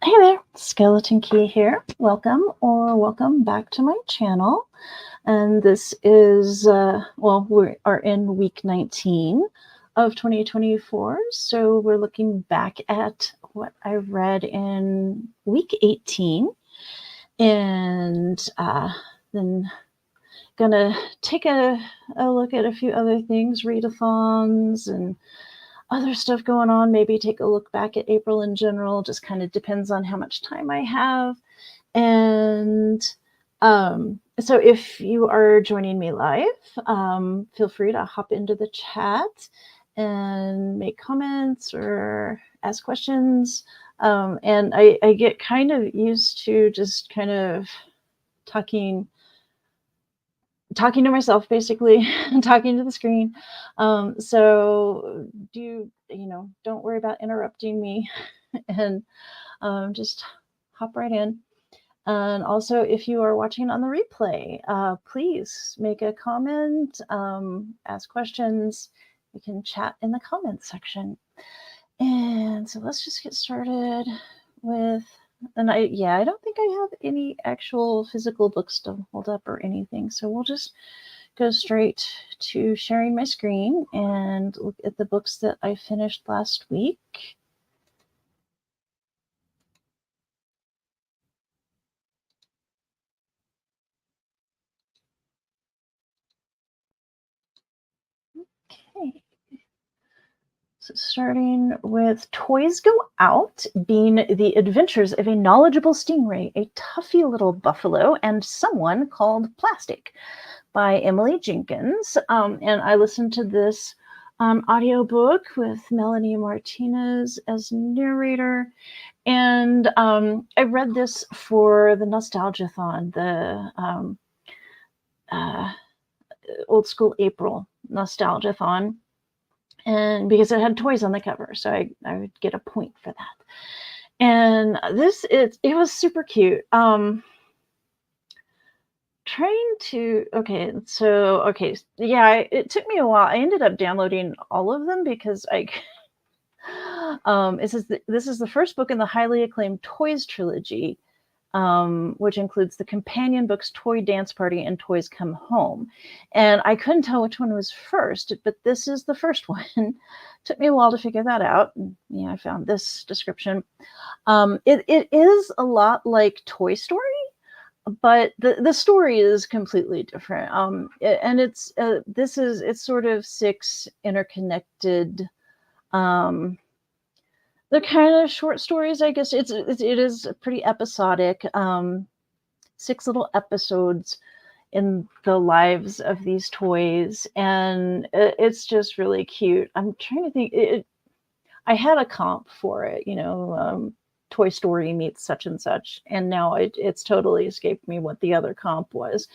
Hey there, Skeleton Key here. Welcome back to my channel. And this is, we are in week 19 of 2024. So we're looking back at what I read in week 18. And then gonna take a look at a few other things, readathons and other stuff going on, maybe take a look back at April in general, just kind of depends on how much time I have. And so if you are joining me live, feel free to hop into the chat and make comments or ask questions. And I get kind of used to just kind of talking to myself, basically, talking to the screen. So don't worry about interrupting me and just hop right in. And also, if you are watching on the replay, please make a comment, ask questions. You can chat in the comments section. And so let's just get started with, and I don't think I have any actual physical books to hold up or anything. So we'll just go straight to sharing my screen and look at the books that I finished last week. Okay. So starting with Toys Go Out, being the adventures of a knowledgeable stingray, a toughy little buffalo, and someone called Plastic by Emily Jenkins. And I listened to this audiobook with Melanie Martinez as narrator. And I read this for the Nostalgiathon, the Old School April Nostalgiathon. And because it had toys on the cover, so I would get a point for that. And it was super cute. It took me a while. I ended up downloading all of them because this is the first book in the highly acclaimed Toys trilogy, which includes the companion books Toy Dance Party and Toys Come Home. And I couldn't tell which one was first, but this is the first one. Took me a while to figure that out. Yeah, I found this description. It is a lot like Toy Story, but the story is completely different. And it's sort of 6 interconnected they're kind of short stories, I guess. It is pretty episodic. 6 little episodes in the lives of these toys, and it's just really cute. I'm trying to think. I had a comp for it, Toy Story meets such and such, and now it's totally escaped me what the other comp was.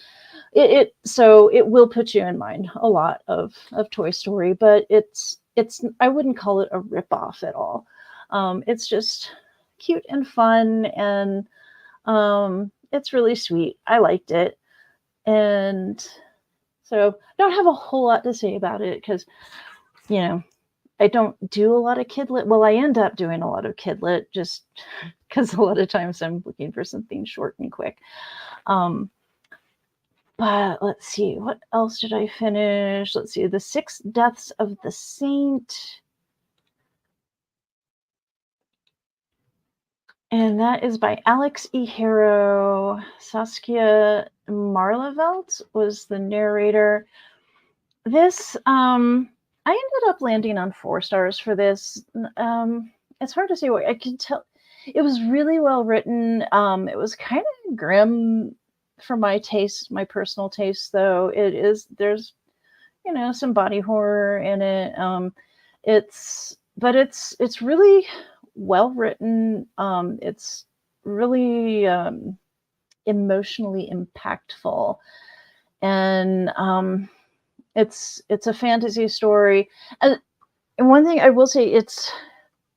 So it will put you in mind a lot of Toy Story, but it's I wouldn't call it a ripoff at all. It's just cute and fun, and it's really sweet. I liked it. And so don't have a whole lot to say about it because, I don't do a lot of kidlit. Well, I end up doing a lot of kidlit just because a lot of times I'm looking for something short and quick. But let's see, what else did I finish? Let's see, The 6 Deaths of the Saint. And that is by Alex E. Harrow. Saskia Marlevelt was the narrator. This, I ended up landing on 4 stars for this. It's hard to say what I can tell. It was really well written. It was kind of grim for my taste, my personal taste, though. There's, some body horror in it. It's really well written. It's really emotionally impactful, and it's a fantasy story. And one thing I will say, it's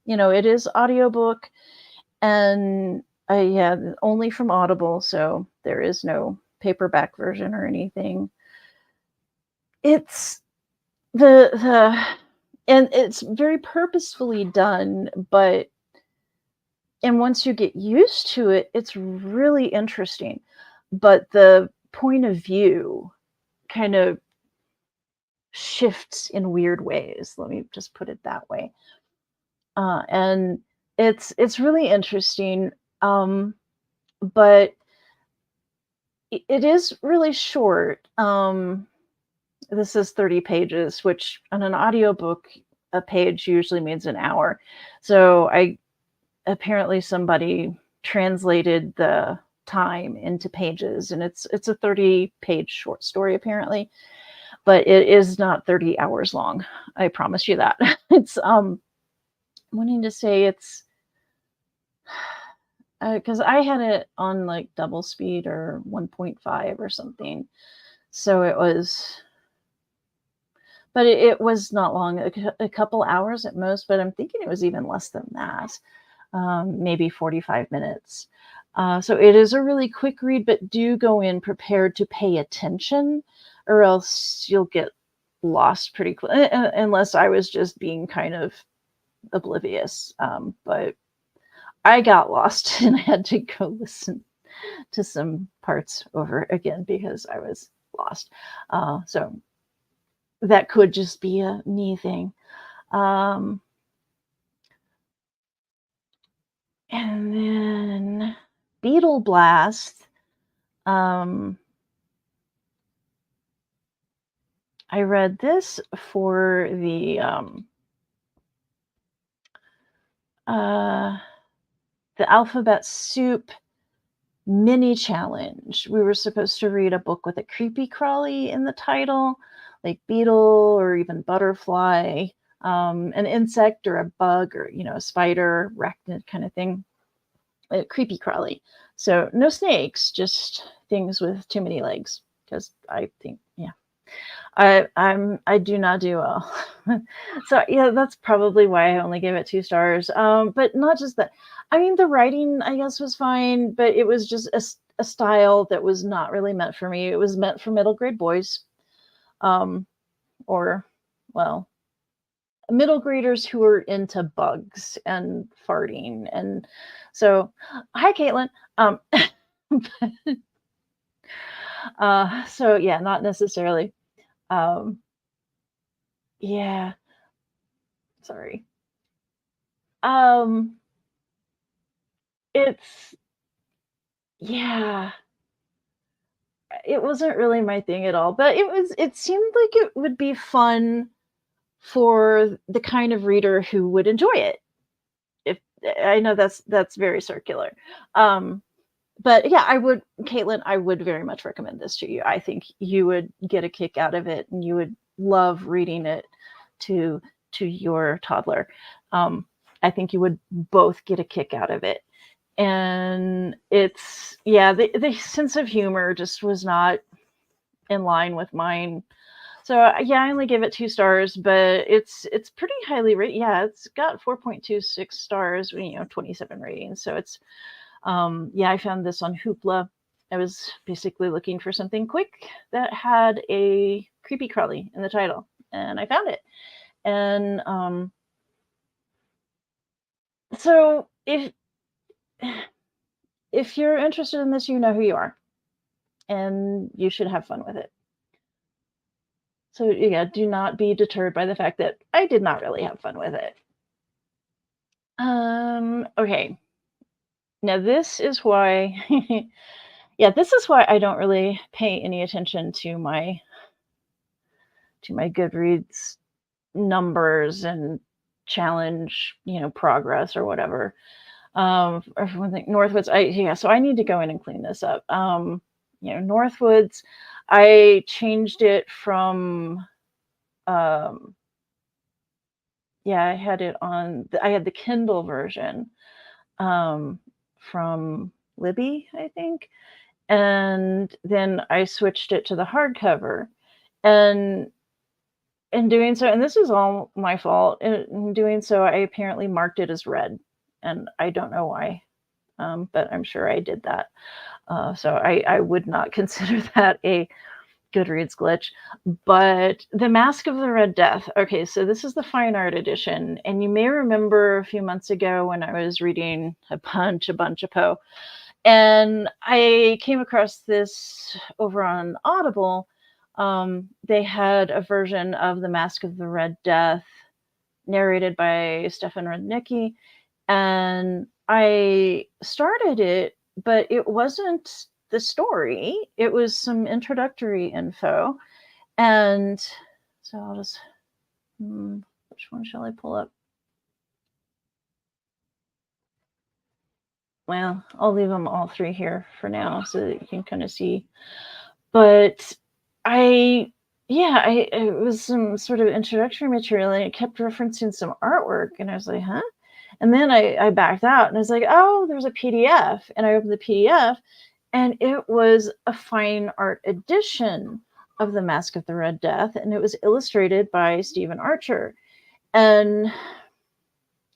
it is audiobook, and only from Audible, so there is no paperback version or anything. It's and it's very purposefully done, but And once you get used to it, it's really interesting. But the point of view kind of shifts in weird ways. Let me just put it that way. And it's really interesting. But it is really short. This is 30 pages, which on an audiobook, a page usually means an hour. So apparently somebody translated the time into pages, and it's a 30-page short story apparently, but it is not 30 hours long. I promise you that. It's wanting to say it's because I had it on like double speed or 1.5 or something. So it was, but it was not long, a couple hours at most, but I'm thinking it was even less than that, maybe 45 minutes. So it is a really quick read, but do go in prepared to pay attention, or else you'll get lost pretty quick, unless I was just being kind of oblivious. But I got lost and I had to go listen to some parts over again because I was lost. So that could just be a me thing. And then Beetle Blast. I read this for the Alphabet Soup mini challenge. We were supposed to read a book with a creepy crawly in the title, like beetle or even butterfly, an insect or a bug or, a spider, arachnid kind of thing. Creepy crawly. So no snakes, just things with too many legs. Because I think, I do not do well. So yeah, that's probably why I only gave it 2 stars. But not just that. I mean, the writing, I guess, was fine, but it was just a style that was not really meant for me. It was meant for middle grade boys, or, well, middle graders who are into bugs and farting. And so, hi, Caitlin. So yeah, not necessarily. Yeah, sorry. It's, yeah, it wasn't really my thing at all, but it seemed like it would be fun for the kind of reader who would enjoy it. If I know that's very circular. But yeah, Caitlin, I would very much recommend this to you. I think you would get a kick out of it and you would love reading it to your toddler. I think you would both get a kick out of it. And it's, the sense of humor just was not in line with mine. So yeah, I only gave it 2 stars, but it's pretty highly rated. Yeah, it's got 4.26 stars, 27 ratings. So it's, I found this on Hoopla. I was basically looking for something quick that had a creepy crawly in the title, and I found it. And so if you're interested in this, you know who you are, and you should have fun with it. So yeah, do not be deterred by the fact that I did not really have fun with it. Okay. Now this is why, this is why I don't really pay any attention to my Goodreads numbers and challenge, progress or whatever. Or one thing, Northwoods, so I need to go in and clean this up. Northwoods, I changed it from, I had it on, I had the Kindle version, from Libby, I think. And then I switched it to the hardcover. And in doing so, and this is all my fault, in doing so, I apparently marked it as red. And I don't know why, but I'm sure I did that. So I would not consider that a Goodreads glitch, but The Mask of the Red Death. Okay, so this is the fine art edition, and you may remember a few months ago when I was reading a bunch of Poe, and I came across this over on Audible. They had a version of The Mask of the Red Death narrated by Stefan Rudnicki, and I started it, but it wasn't the story. It was some introductory info. And so I'll just, which one shall I pull up? Well, I'll leave them all three here for now so that you can kind of see. But it was some sort of introductory material, and it kept referencing some artwork, and I was like, huh? And then I backed out, and I was like, oh, there's a PDF. And I opened the PDF, and it was a fine art edition of The Mask of the Red Death, and it was illustrated by Stephen Archer. And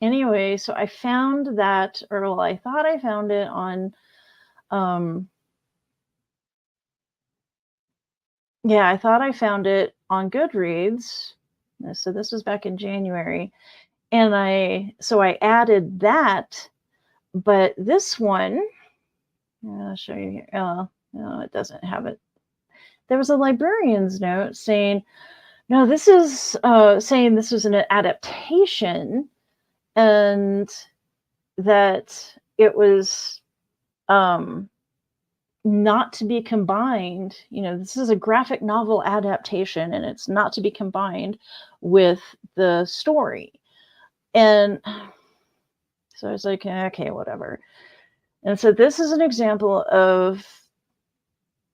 anyway, so I found that, or well, I thought I found it on, I thought I found it on Goodreads. So this was back in January. And I added that, but this one, I'll show you here. Oh, no, it doesn't have it. There was a librarian's note saying, no, this is saying this was an adaptation, and that it was not to be combined. This is a graphic novel adaptation, and it's not to be combined with the story. And so I was like, okay, whatever. And so this is an example of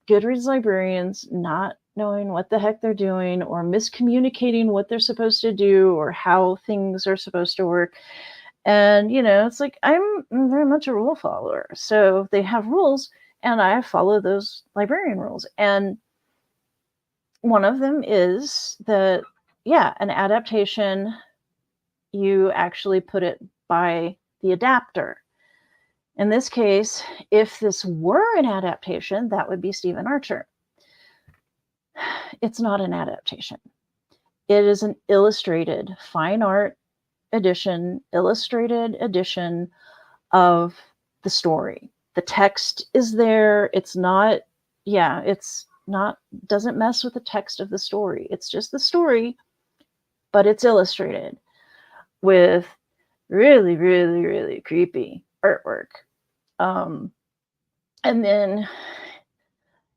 Goodreads librarians not knowing what the heck they're doing, or miscommunicating what they're supposed to do, or how things are supposed to work. And, it's like, I'm very much a rule follower. So they have rules, and I follow those librarian rules. And one of them is that, an adaptation, you actually put it by the adapter. In this case, if this were an adaptation, that would be Stephen Archer. It's not an adaptation. It is an illustrated fine art edition, illustrated edition of the story. The text is there. It's not, doesn't mess with the text of the story. It's just the story, but it's illustrated with really, really, really creepy artwork. And then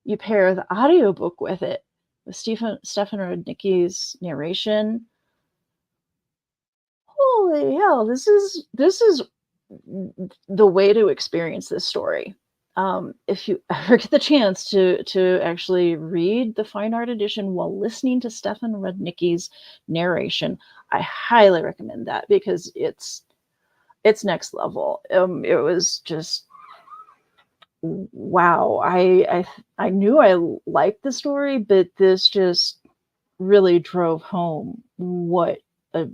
you pair the audiobook with it, with Stefan Rudnicki's narration. Holy hell, this is the way to experience this story. If you ever get the chance to actually read the fine art edition while listening to Stefan Rudnicki's narration, I highly recommend that, because it's next level. It was just, wow. I knew I liked the story, but this just really drove home what a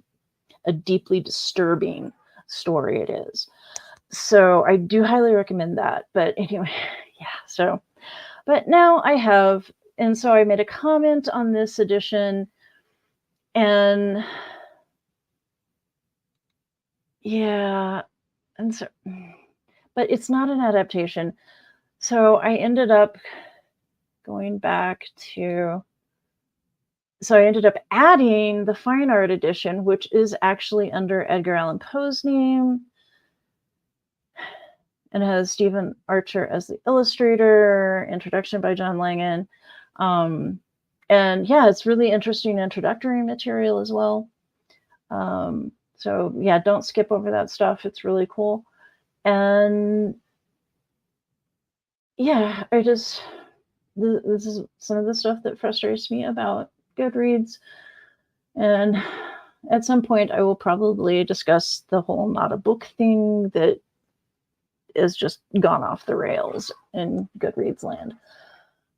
deeply disturbing story it is. So I do highly recommend that. But anyway, but now I have, and so I made a comment on this edition, and and so, but it's not an adaptation. So I ended up going back to, I ended up adding the fine art edition, which is actually under Edgar Allan Poe's name, and has Stephen Archer as the illustrator, introduction by John Langan. And it's really interesting introductory material as well. So don't skip over that stuff. It's really cool. And this is some of the stuff that frustrates me about Goodreads. And at some point I will probably discuss the whole not a book thing that is just gone off the rails in Goodreads land.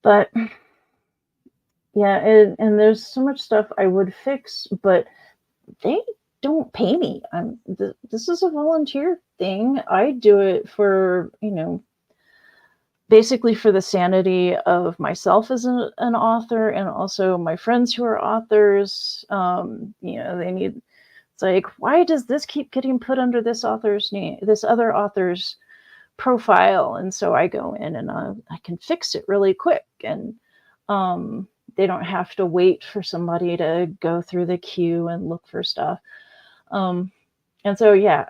But and there's so much stuff I would fix, but they don't pay me. This is a volunteer thing. I do it for, basically for the sanity of myself as an author, and also my friends who are authors. You know, they need, it's like, why does this keep getting put under this author's name, this other author's profile? And so I go in and I can fix it really quick, and they don't have to wait for somebody to go through the queue and look for stuff. And so, yeah,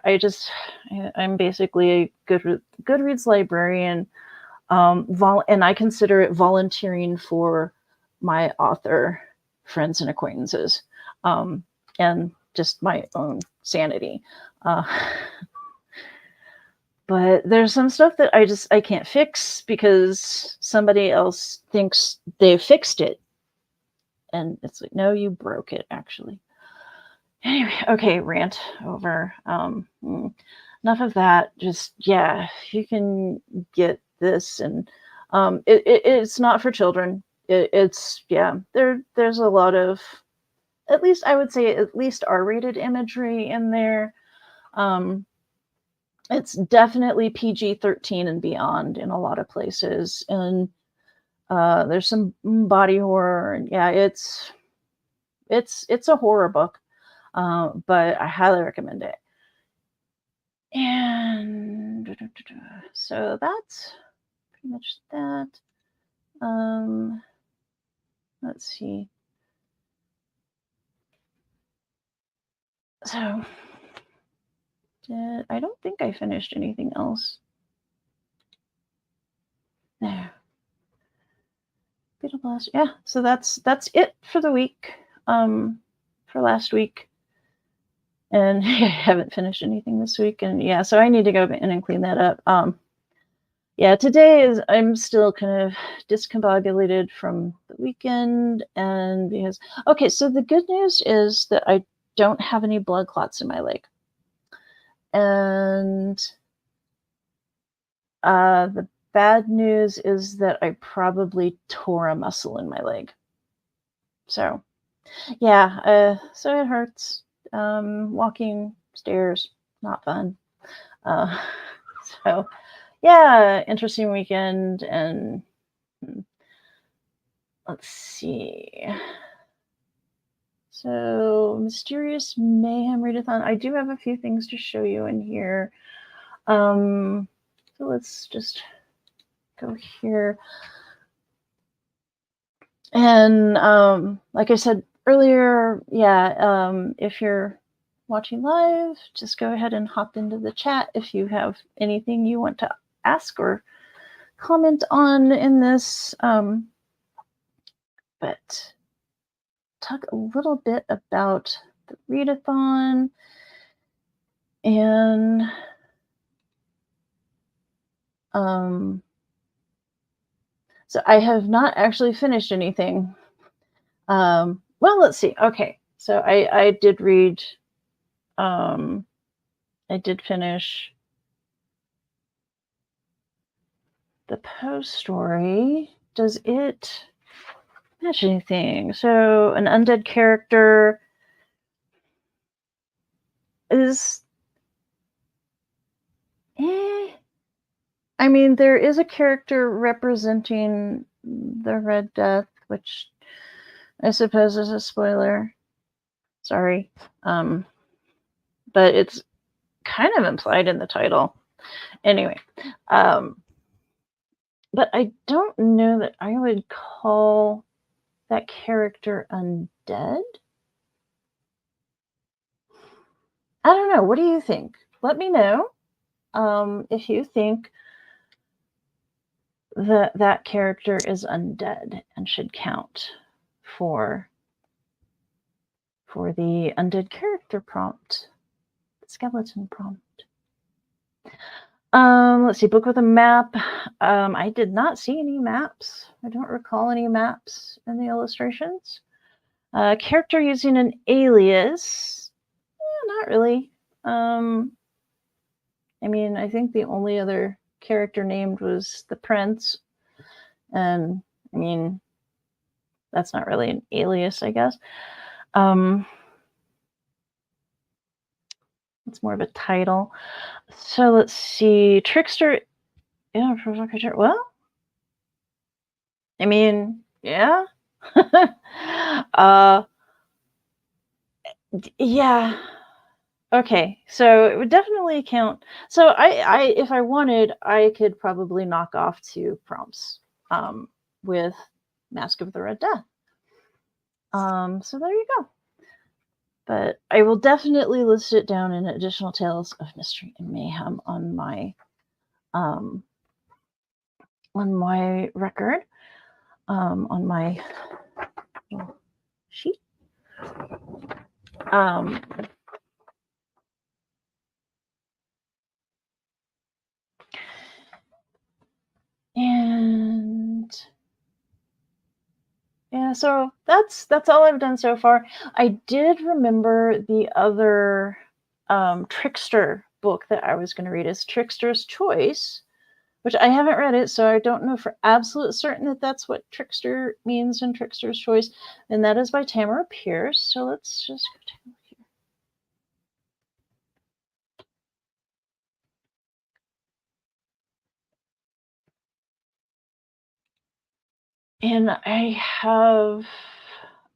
I'm basically a Goodreads librarian, and I consider it volunteering for my author friends and acquaintances, and just my own sanity. But there's some stuff that I can't fix because somebody else thinks they fixed it. And it's like, no, you broke it, actually. Anyway, okay, rant over. Enough of that. Just, yeah, you can get this, and it's not for children. It's there's a lot of, at least I would say, at least R-rated imagery in there. It's definitely PG-13 and beyond in a lot of places, and there's some body horror, and yeah, it's a horror book, but I highly recommend it. And so that's pretty much that. Let's see. So I don't think I finished anything else. There. Beetle Blast. Yeah, so that's it for the week. For last week. And I haven't finished anything this week, and yeah, so I need to go in and clean that up. Yeah, today I'm still kind of discombobulated from the weekend, and because, okay, so the good news is that I don't have any blood clots in my leg, and the bad news is that I probably tore a muscle in my leg. So yeah, so it hurts. Walking stairs, not fun. So yeah, interesting weekend. And let's see. So Mysterious MAYhem Readathon. I do have a few things to show you in here. So let's just go here. And like I said earlier, yeah, if you're watching live, just go ahead and hop into the chat if you have anything you want to ask or comment on in this. But talk a little bit about the readathon, and so I have not actually finished anything. Well, let's see. Okay, so I did read. I did finish the Poe story. Does it match anything? So an undead character is, I mean, there is a character representing the Red Death, which I suppose is a spoiler. Sorry. But it's kind of implied in the title. Anyway, but I don't know that I would call that character undead. I don't know. What do you think? Let me know if you think that character is undead and should count for the undead character prompt, the skeleton prompt. Let's see, book with a map. I did not see any maps. I don't recall any maps in the illustrations. Character using an alias. Not really. I mean, I think the only other character named was the Prince. And I mean, that's not really an alias, I guess. It's more of a title. So let's see. Trickster. Yeah, provocateur. Well, I mean, yeah. Yeah. Okay, so it would definitely count. So if I wanted, I could probably knock off 2 prompts, with Mask of the Red Death. So there you go. But I will definitely list it down in Additional Tales of Mystery and Mayhem on my record, on my sheet. And yeah, so that's all I've done so far. I did remember the other trickster book that I was going to read is Trickster's Choice, which I haven't read it, so I don't know for absolute certain that that's what trickster means in Trickster's Choice. And that is by Tamara Pierce. So let's just go take a look here. And I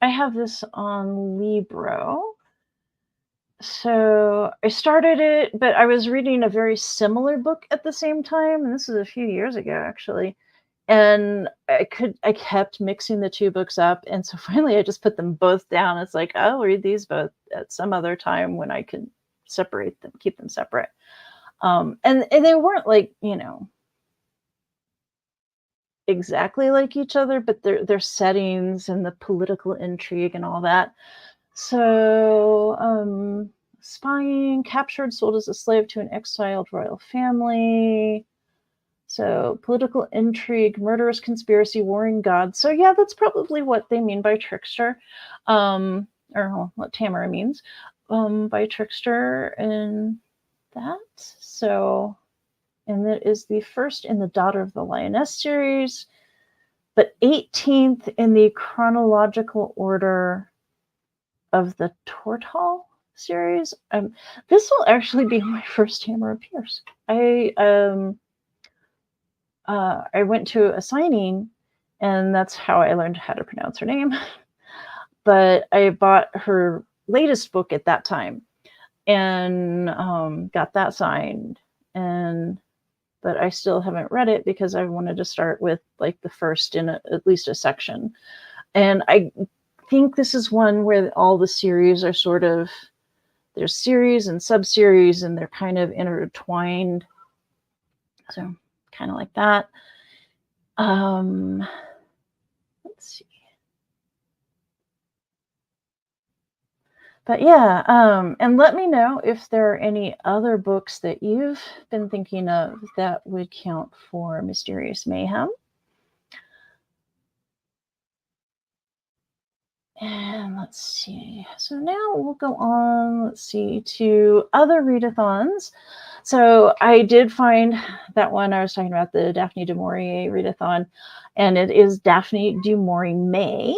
have this on Libro. So I started it, but I was reading a very similar book at the same time, and this is a few years ago actually. And I kept mixing the 2 books up, and so finally I just put them both down. It's like, I'll read these both at some other time when I can separate them, keep them separate. And they weren't like, exactly like each other, but their settings and the political intrigue and all that. So, spying, captured, sold as a slave to an exiled royal family. So, political intrigue, murderous conspiracy, warring gods. So, yeah, that's probably what they mean by trickster, or what Tamara means by trickster and that. So, and that is the first in the Daughter of the Lioness series, but 18th in the chronological order of the Tortal series. This will actually be my first Tamara Pierce. I went to a signing, and that's how I learned how to pronounce her name. But I bought her latest book at that time, and got that signed. But I still haven't read it because I wanted to start with like the first in at least a section. And I think this is one where all the series are sort of, there's series and sub-series, and they're kind of intertwined. So kind of like that. Let's see. But yeah, and let me know if there are any other books that you've been thinking of that would count for Mysterious Mayhem. And let's see. So now we'll go on, let's see, to other readathons. So I did find that one I was talking about, the Daphne du Maurier readathon, and it is Daphne du Maurier May.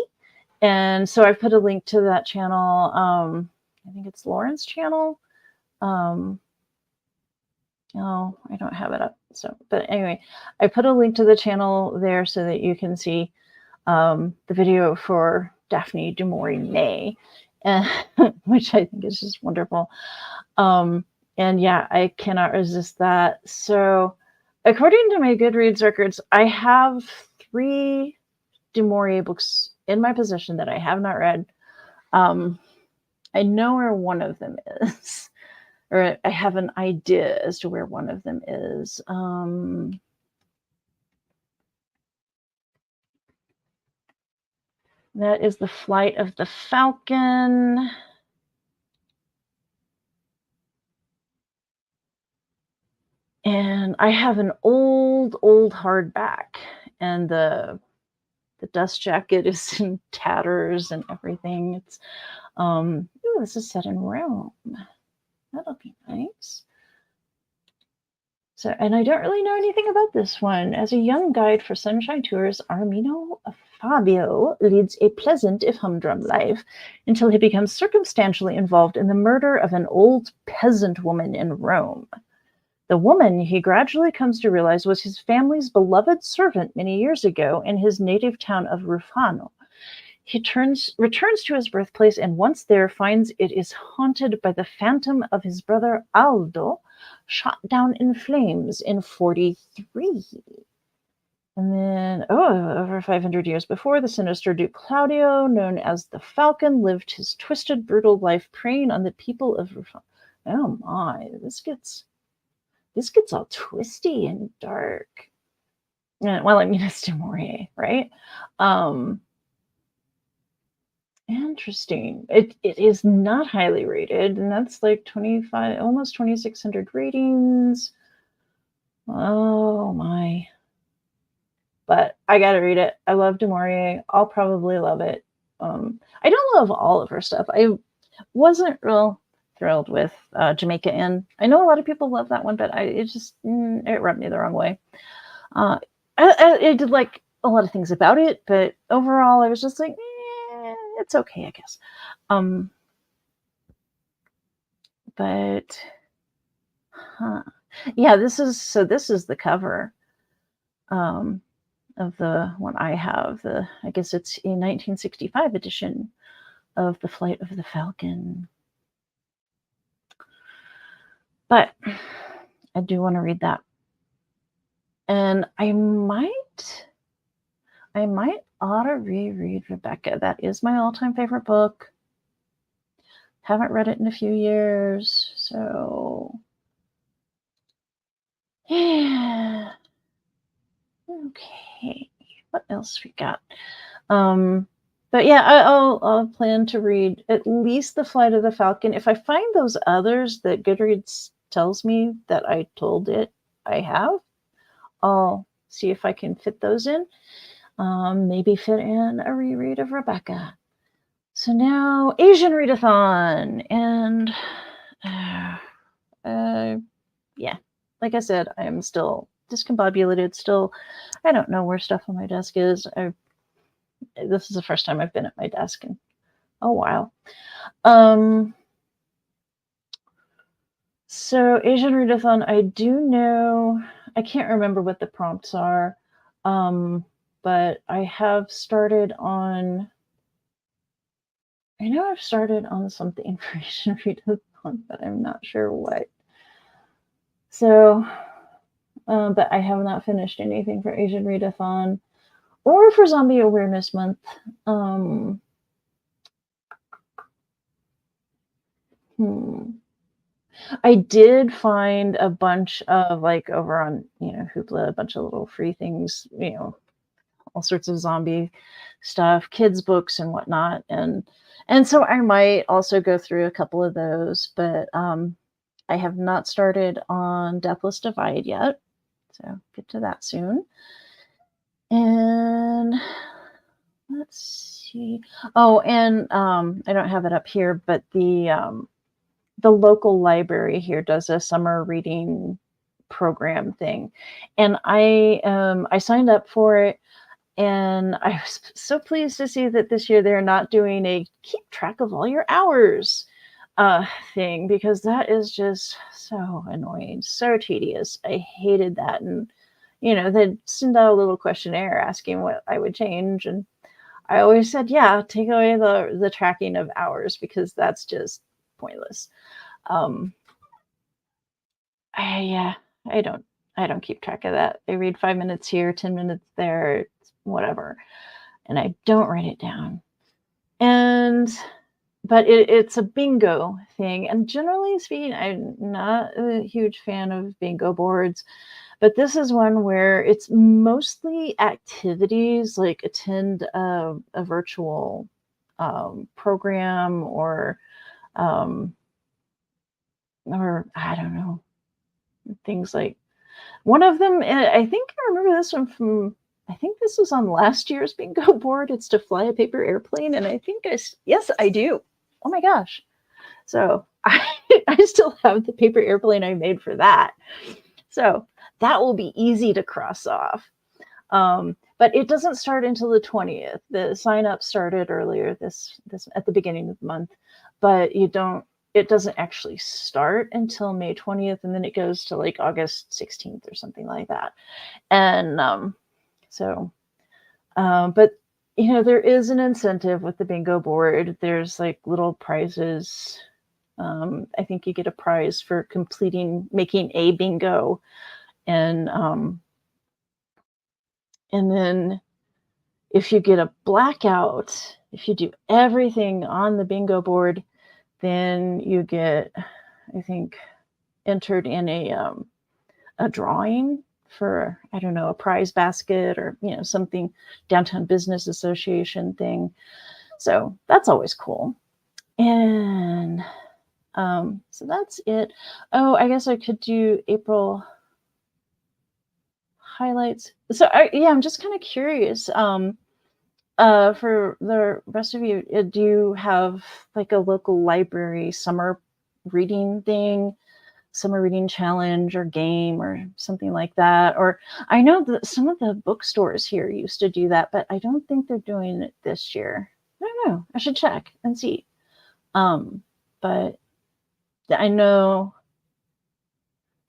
And so I put a link to that channel. I think it's Lauren's channel. Oh, I don't have it up. So, but anyway, I put a link to the channel there so that you can see the video for Daphne du Maurier May, which I think is just wonderful. And yeah, I cannot resist that. So according to my Goodreads records, I have 3 du Maurier books in my possession that I have not read. I know where one of them is, or I have an idea as to where one of them is. That is The Flight of the Falcon. And I have an old hardback, and the dust jacket is in tatters and everything. It's ooh, this is set in Rome. That'll be nice. So, and I don't really know anything about this one. As a young guide for Sunshine Tours, Armino Fabio leads a pleasant, if humdrum, life until he becomes circumstantially involved in the murder of an old peasant woman in Rome. The woman, he gradually comes to realize, was his family's beloved servant many years ago in his native town of Rufano. He returns to his birthplace, and once there, finds it is haunted by the phantom of his brother Aldo, shot down in flames in 43. And then, over 500 years before, the sinister Duke Claudio, known as the Falcon, lived his twisted, brutal life, preying on the people of Rufano. Oh my, this gets all twisty and dark. Well, I mean, it's Du Maurier, right? Interesting. It is not highly rated, and that's like 25, almost 2,600 ratings. Oh my. But I gotta read it. I love Du Maurier. I'll probably love it. I don't love all of her stuff. I wasn't real thrilled with Jamaica Inn. I know a lot of people love that one, but it rubbed me the wrong way. I did like a lot of things about it, but overall I was just like, it's okay, I guess. But yeah, this is the cover of the one I have. I guess it's a 1965 edition of The Flight of the Falcon. But I do want to read that. And I might ought to reread Rebecca. That is my all-time favorite book. Haven't read it in a few years, so yeah. Okay, what else we got? But yeah, I'll plan to read at least The Flight of the Falcon. If I find those others that Goodreads tells me that I told it I have, I'll see if I can fit those in. Maybe fit in a reread of Rebecca. So now Asian Readathon, and yeah, like I said, I am still discombobulated. Still, I don't know where stuff on my desk is. This is the first time I've been at my desk in a while. So Asian Readathon, I do know. I can't remember what the prompts are, but I have started on. I know I've started on something for Asian Readathon, but I'm not sure what. So, but I have not finished anything for Asian Readathon or for Zombie Awareness Month. I did find a bunch of, like, over on, Hoopla, a bunch of little free things, all sorts of zombie stuff, kids books and whatnot. And so I might also go through a couple of those, but I have not started on Deathless Divide yet. So get to that soon. And let's see. Oh, and I don't have it up here, but the local library here does a summer reading program thing. And I signed up for it. And I was so pleased to see that this year they're not doing a keep track of all your hours thing, because that is just so annoying, so tedious. I hated that. And, they'd send out a little questionnaire asking what I would change. And I always said, yeah, take away the tracking of hours, because that's just pointless. I don't keep track of that. I read 5 minutes here, 10 minutes there, whatever, and I don't write it down. But it's a bingo thing, and generally speaking, I'm not a huge fan of bingo boards, but this is one where it's mostly activities, like attend a virtual program, or I don't know, things like one of them. I think I remember this one from. I think this was on last year's bingo board. It's to fly a paper airplane, and I think yes, I do. Oh my gosh! So I still have the paper airplane I made for that. So that will be easy to cross off. But it doesn't start until the 20th. The sign up started earlier this at the beginning of the month, but you don't. it doesn't actually start until May 20th, and then it goes to like August 16th or something like that. And but there is an incentive with the bingo board. There's like little prizes. I think you get a prize for making a bingo, and then if you get a blackout, if you do everything on the bingo board, then you get, I think, entered in a drawing for, I don't know, a prize basket or, something, downtown business association thing. So that's always cool. And so that's it. Oh, I guess I could do April highlights. So I'm just kind of curious. For the rest of you, do you have like a local library summer reading thing, summer reading challenge or game or something like that? Or I know that some of the bookstores here used to do that, but I don't think they're doing it this year. I don't know. I should check and see. But I know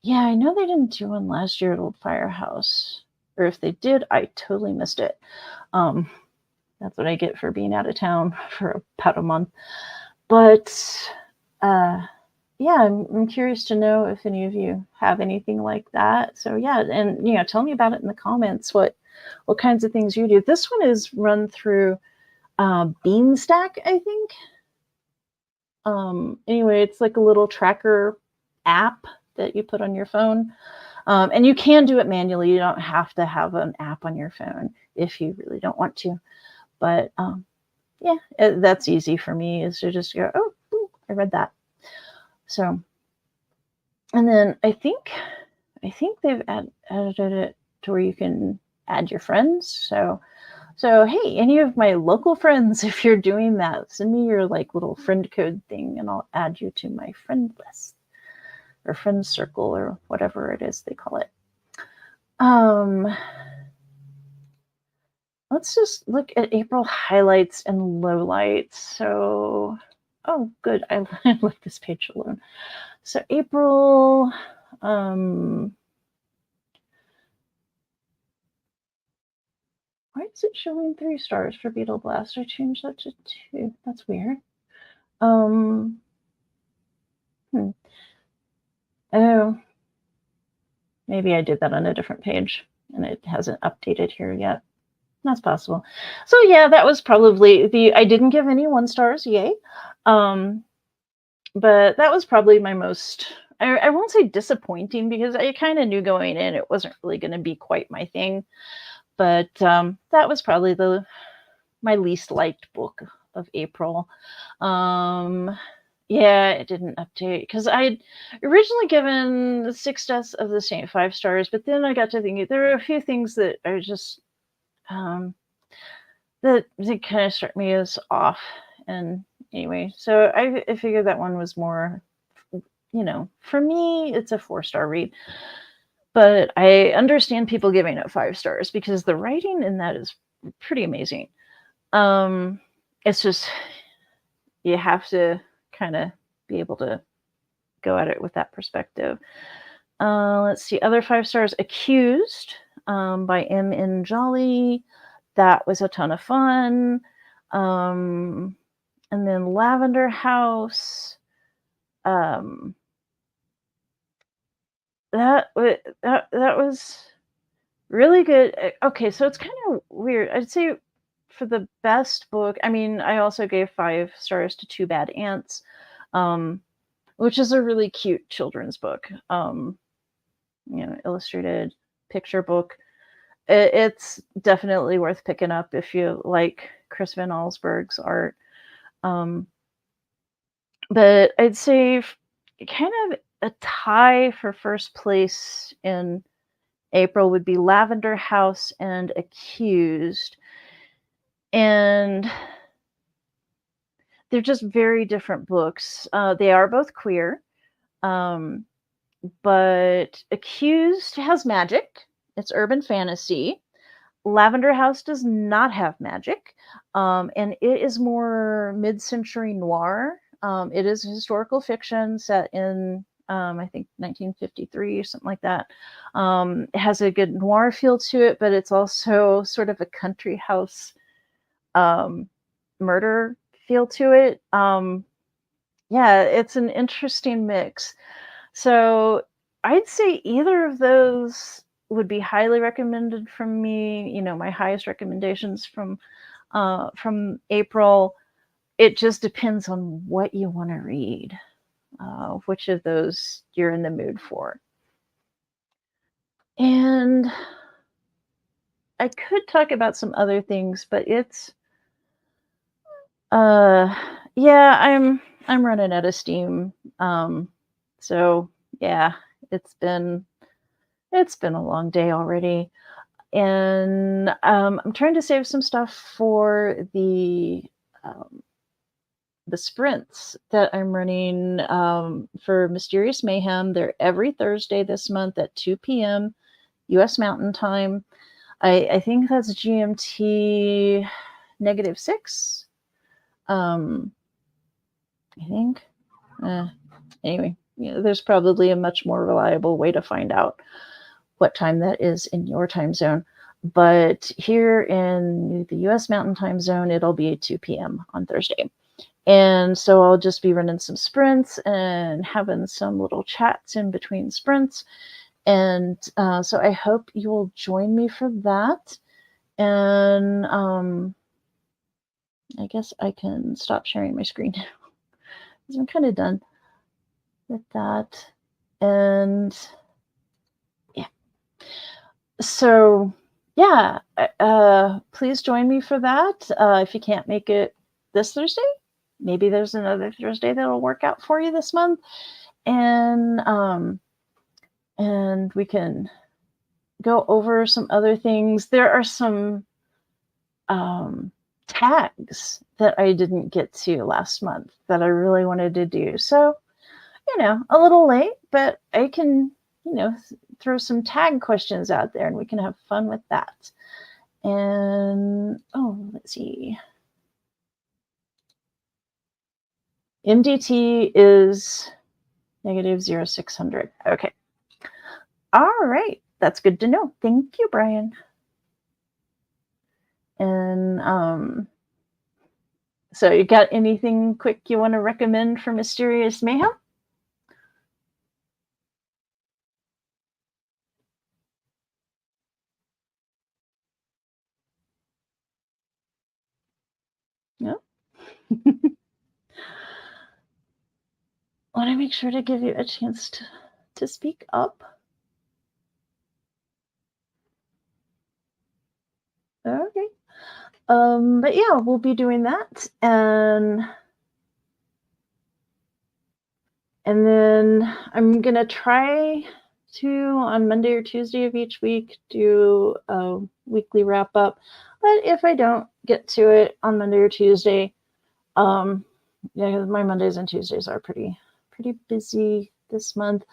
they didn't do one last year at Old Firehouse. Or if they did, I totally missed it. That's what I get for being out of town for about a month. But I'm curious to know if any of you have anything like that. So and tell me about it in the comments. What kinds of things you do? This one is run through Beanstack, I think. Anyway, it's like a little tracker app that you put on your phone. And you can do it manually. You don't have to have an app on your phone if you really don't want to. But that's easy for me, is to just go, oh, I read that. So, and then I think they've added it to where you can add your friends. So hey, any of my local friends, if you're doing that, send me your like little friend code thing, and I'll add you to my friend list or friend circle or whatever it is they call it. Let's just look at April highlights and lowlights. So, oh, good. I left this page alone. So April, why is it showing 3 stars for Beetle Blast? I changed that to 2. That's weird. Oh, maybe I did that on a different page and it hasn't updated here yet. That's possible. So that was probably I didn't give any 1 stars, yay. But that was probably my most, I won't say disappointing, because I kind of knew going in it wasn't really going to be quite my thing. But that was probably my least liked book of April. It didn't update because I'd originally given the 6 Deaths of the Saint 5 stars, but then I got to thinking there were a few things that are just that kind of struck me as off. And anyway, so I figured that one was more, for me, it's a 4-star read. But I understand people giving it 5 stars because the writing in that is pretty amazing. It's just, you have to kind of be able to go at it with that perspective. Let's see, other 5 stars. Accused by M.N. Jolly. That was a ton of fun. And then Lavender House. That was really good. Okay, so it's kind of weird. I'd say for the best book, I also gave 5 stars to Two Bad Ants, which is a really cute children's book. Illustrated picture book. It's definitely worth picking up if you like Chris Van Allsburg's art. But I'd say kind of a tie for first place in April would be Lavender House and Accused. And they're just very different books. They are both queer. But Accused has magic. It's urban fantasy. Lavender House does not have magic. And it is more mid-century noir. It is historical fiction set in, I think, 1953 or something like that. It has a good noir feel to it, but it's also sort of a country house murder feel to it. Yeah, it's an interesting mix. So I'd say either of those would be highly recommended from me. You know, my highest recommendations from April. It just depends on what you want to read, which of those you're in the mood for. And I could talk about some other things, but it's yeah, I'm running out of steam. So yeah, it's been a long day already. And I'm trying to save some stuff for the sprints that I'm running for Mysterious Mayhem. They're every Thursday this month at 2 p.m. U.S. Mountain Time. I think that's GMT -6. I think. Anyway, there's probably a much more reliable way to find out what time that is in your time zone. But here in the U.S. Mountain Time Zone, it'll be 2 p.m. on Thursday. And so I'll just be running some sprints and having some little chats in between sprints. And so I hope you will join me for that. And I guess I can stop sharing my screen now because I'm kind of done with that. And yeah. So yeah, please join me for that. If you can't make it this Thursday, maybe there's another Thursday that'll work out for you this month. And we can go over some other things. There are some tags that I didn't get to last month that I really wanted to do. So, a little late, but I can, throw some tag questions out there and we can have fun with that. And, let's see. MDT is -0600. Okay. All right. That's good to know. Thank you, Brian. And so you got anything quick you want to recommend for Mysterious Mayhem? No? Want to make sure to give you a chance to speak up. Okay. But yeah, we'll be doing that. And then I'm going to try to, on Monday or Tuesday of each week, do a weekly wrap up. But if I don't get to it on Monday or Tuesday, yeah, my Mondays and Tuesdays are pretty busy this month.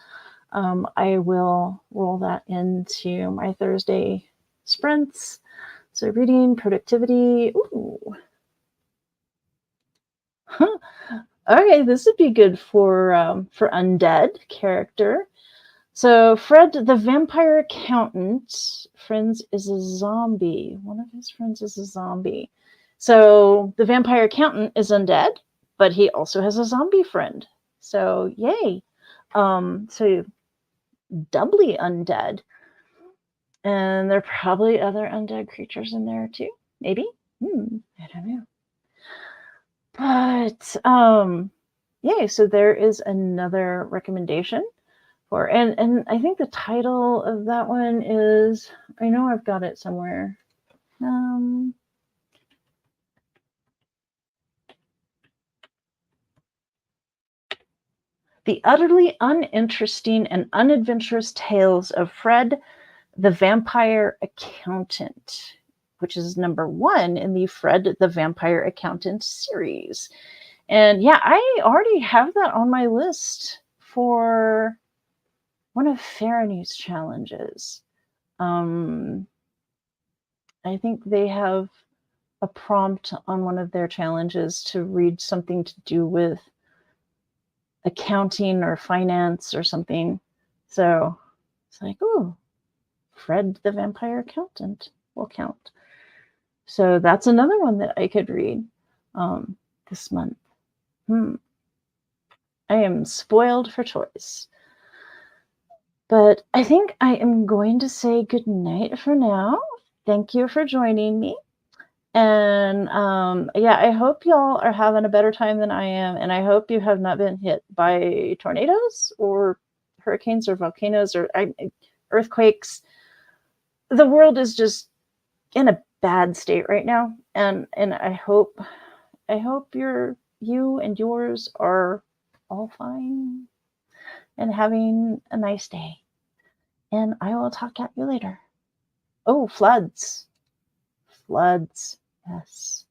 I will roll that into my Thursday sprints. So reading, productivity. Ooh. Okay, this would be good for undead character. So Fred, the vampire accountant, friends is a zombie. One of his friends is a zombie. So the vampire accountant is undead, but he also has a zombie friend. So yay. So doubly undead. And there are probably other undead creatures in there too. Maybe? I don't know. But yay, so there is another recommendation for, and I think the title of that one is, I know I've got it somewhere. The Utterly Uninteresting and Unadventurous Tales of Fred, the Vampire Accountant, which is number 1 in the Fred the Vampire Accountant series. And yeah, I already have that on my list for one of Faranew's challenges. I think they have a prompt on one of their challenges to read something to do with accounting or finance or something. So it's like, oh, Fred the Vampire Accountant will count. So that's another one that I could read this month. I am spoiled for choice. But I think I am going to say good night for now. Thank you for joining me. And yeah, I hope y'all are having a better time than I am. And I hope you have not been hit by tornadoes or hurricanes or volcanoes or earthquakes. The world is just in a bad state right now. And I hope you and yours are all fine and having a nice day. And I will talk at you later. Oh, floods. Floods, yes.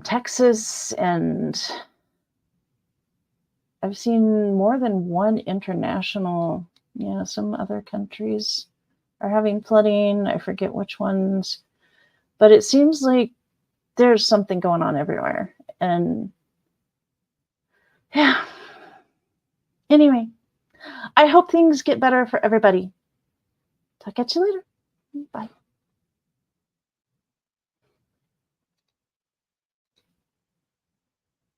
Texas, and I've seen more than one international, some other countries are having flooding. I forget which ones, but it seems like there's something going on everywhere. And yeah. Anyway, I hope things get better for everybody. Talk at you later. Bye.